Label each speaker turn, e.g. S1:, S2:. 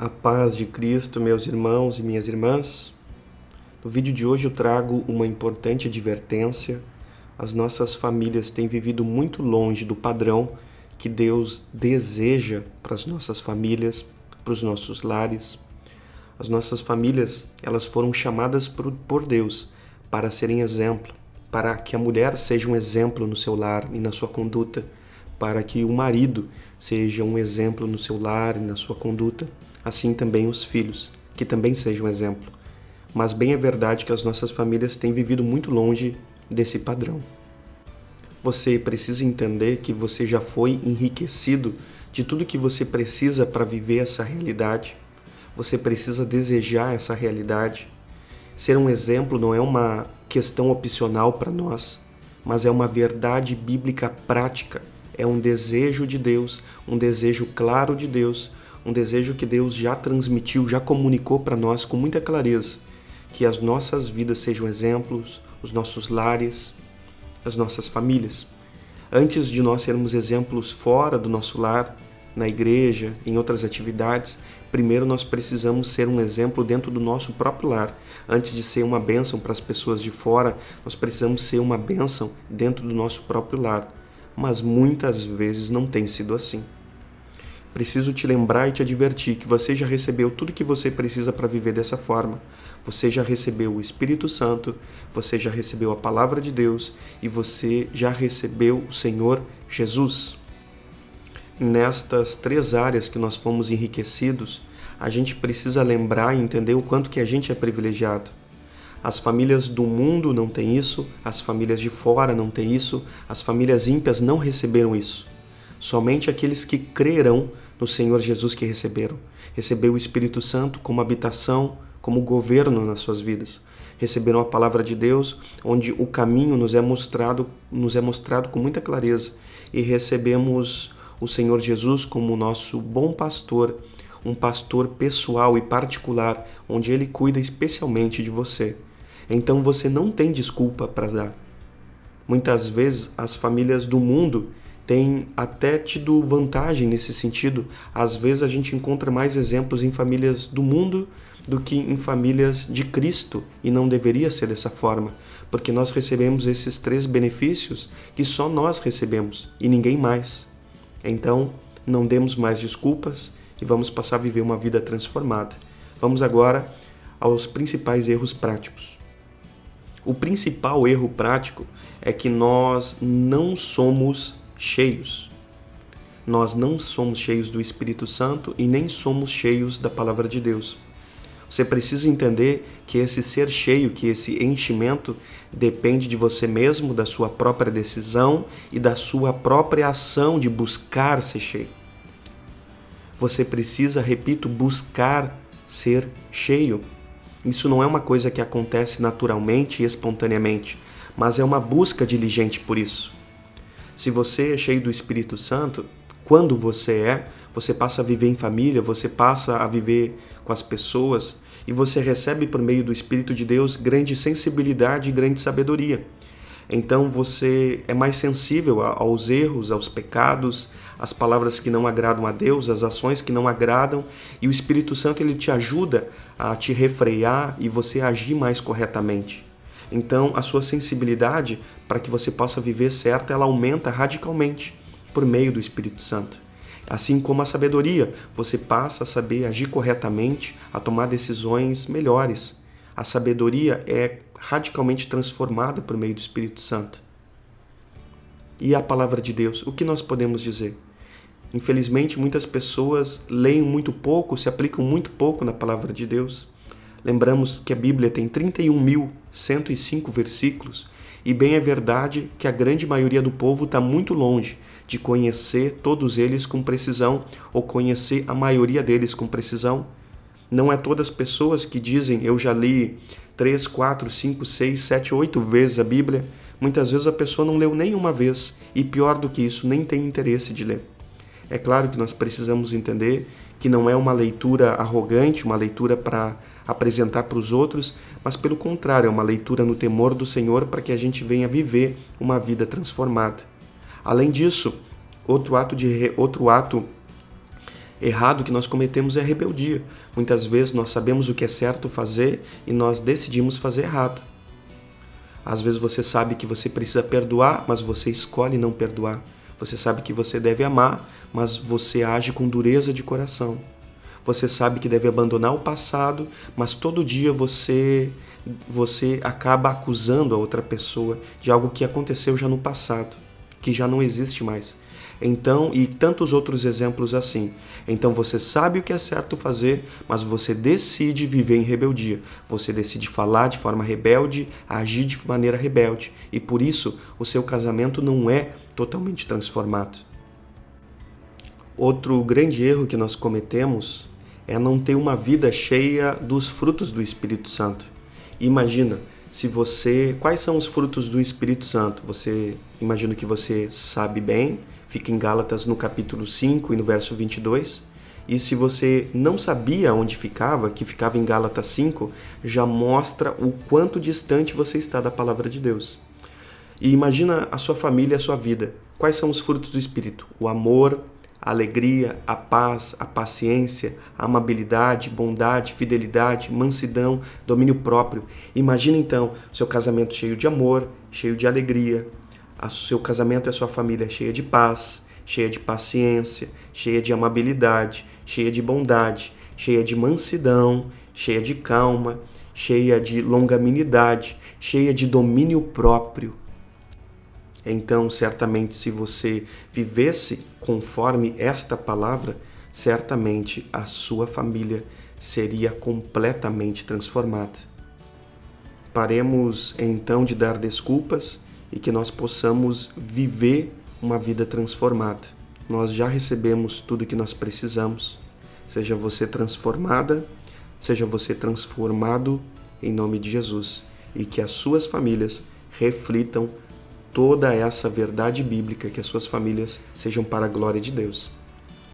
S1: A paz de Cristo, meus irmãos e minhas irmãs. No vídeo de hoje eu trago uma importante advertência. As nossas famílias têm vivido muito longe do padrão que Deus deseja para as nossas famílias, para os nossos lares. As nossas famílias, elas foram chamadas por Deus para serem exemplo, para que a mulher seja um exemplo no seu lar e na sua conduta, para que o marido seja um exemplo no seu lar e na sua conduta, assim também os filhos, que também sejam um exemplo. Mas bem é verdade que as nossas famílias têm vivido muito longe desse padrão. Você precisa entender que você já foi enriquecido de tudo que você precisa para viver essa realidade. Você precisa desejar essa realidade. Ser um exemplo não é uma questão opcional para nós, mas é uma verdade bíblica prática. É um desejo de Deus, um desejo claro de Deus, um desejo que Deus já transmitiu, já comunicou para nós com muita clareza, que as nossas vidas sejam exemplos, os nossos lares, as nossas famílias. Antes de nós sermos exemplos fora do nosso lar, na igreja, em outras atividades, primeiro nós precisamos ser um exemplo dentro do nosso próprio lar. Antes de ser uma bênção para as pessoas de fora, nós precisamos ser uma bênção dentro do nosso próprio lar. Mas muitas vezes não tem sido assim. Preciso te lembrar e te advertir que você já recebeu tudo que você precisa para viver dessa forma. Você já recebeu o Espírito Santo, você já recebeu a Palavra de Deus e você já recebeu o Senhor Jesus. Nestas três áreas que nós fomos enriquecidos, a gente precisa lembrar e entender o quanto que a gente é privilegiado. As famílias do mundo não têm isso, as famílias de fora não têm isso, as famílias ímpias não receberam isso. Somente aqueles que crerão no Senhor Jesus que receberam. Recebeu o Espírito Santo como habitação, como governo nas suas vidas. Receberam a Palavra de Deus, onde o caminho nos é mostrado com muita clareza. E recebemos o Senhor Jesus como nosso bom pastor, um pastor pessoal e particular, onde Ele cuida especialmente de você. Então você não tem desculpa para dar. Muitas vezes as famílias do mundo têm até tido vantagem nesse sentido. Às vezes a gente encontra mais exemplos em famílias do mundo do que em famílias de Cristo, e não deveria ser dessa forma, porque nós recebemos esses três benefícios que só nós recebemos e ninguém mais. Então, não demos mais desculpas e vamos passar a viver uma vida transformada. Vamos agora aos principais erros práticos. O principal erro prático é que nós não somos cheios. Nós não somos cheios do Espírito Santo e nem somos cheios da Palavra de Deus. Você precisa entender que esse ser cheio, que esse enchimento depende de você mesmo, da sua própria decisão e da sua própria ação de buscar ser cheio. Você precisa, repito, buscar ser cheio. Isso não é uma coisa que acontece naturalmente e espontaneamente, mas é uma busca diligente por isso. Se você é cheio do Espírito Santo, quando você passa a viver em família, você passa a viver com as pessoas e você recebe por meio do Espírito de Deus grande sensibilidade e grande sabedoria. Então você é mais sensível aos erros, aos pecados, às palavras que não agradam a Deus, às ações que não agradam, e o Espírito Santo ele te ajuda a te refrear e você agir mais corretamente. Então a sua sensibilidade para que você possa viver certo, ela aumenta radicalmente por meio do Espírito Santo. Assim como a sabedoria, você passa a saber agir corretamente, a tomar decisões melhores. A sabedoria é radicalmente transformada por meio do Espírito Santo. E a Palavra de Deus, o que nós podemos dizer? Infelizmente, muitas pessoas leem muito pouco, se aplicam muito pouco na Palavra de Deus. Lembramos que a Bíblia tem 31.105 versículos, e bem é verdade que a grande maioria do povo está muito longe de conhecer todos eles com precisão, ou conhecer a maioria deles com precisão. Não é todas as pessoas que dizem, eu já li 3, 4, 5, 6, 7, 8 vezes a Bíblia. Muitas vezes a pessoa não leu nenhuma vez, e pior do que isso, nem tem interesse de ler. É claro que nós precisamos entender que não é uma leitura arrogante, uma leitura para apresentar para os outros, mas pelo contrário, é uma leitura no temor do Senhor para que a gente venha viver uma vida transformada. Além disso, outro ato errado que nós cometemos é a rebeldia. Muitas vezes nós sabemos o que é certo fazer e nós decidimos fazer errado. Às vezes você sabe que você precisa perdoar, mas você escolhe não perdoar. Você sabe que você deve amar, mas você age com dureza de coração. Você sabe que deve abandonar o passado, mas todo dia você acaba acusando a outra pessoa de algo que aconteceu já no passado, que já não existe mais. Então, e tantos outros exemplos assim. Então você sabe o que é certo fazer, mas você decide viver em rebeldia. Você decide falar de forma rebelde, agir de maneira rebelde. E por isso o seu casamento não é totalmente transformado. Outro grande erro que nós cometemos é não ter uma vida cheia dos frutos do Espírito Santo. Imagina, quais são os frutos do Espírito Santo? Imagino que você sabe bem, fica em Gálatas no capítulo 5 e no verso 22. E se você não sabia onde ficava, que ficava em Gálatas 5, já mostra o quanto distante você está da palavra de Deus. E imagina a sua família, a sua vida. Quais são os frutos do Espírito? O amor, a alegria, a paz, a paciência, a amabilidade, bondade, fidelidade, mansidão, domínio próprio. Imagina então seu casamento cheio de amor, cheio de alegria. O seu casamento e a sua família cheia de paz, cheia de paciência, cheia de amabilidade, cheia de bondade, cheia de mansidão, cheia de calma, cheia de longanimidade, cheia de domínio próprio. Então, certamente, se você vivesse conforme esta palavra, certamente a sua família seria completamente transformada. Paremos então de dar desculpas e que nós possamos viver uma vida transformada. Nós já recebemos tudo o que nós precisamos. Seja você transformada, seja você transformado em nome de Jesus. E que as suas famílias reflitam toda essa verdade bíblica, que as suas famílias sejam para a glória de Deus.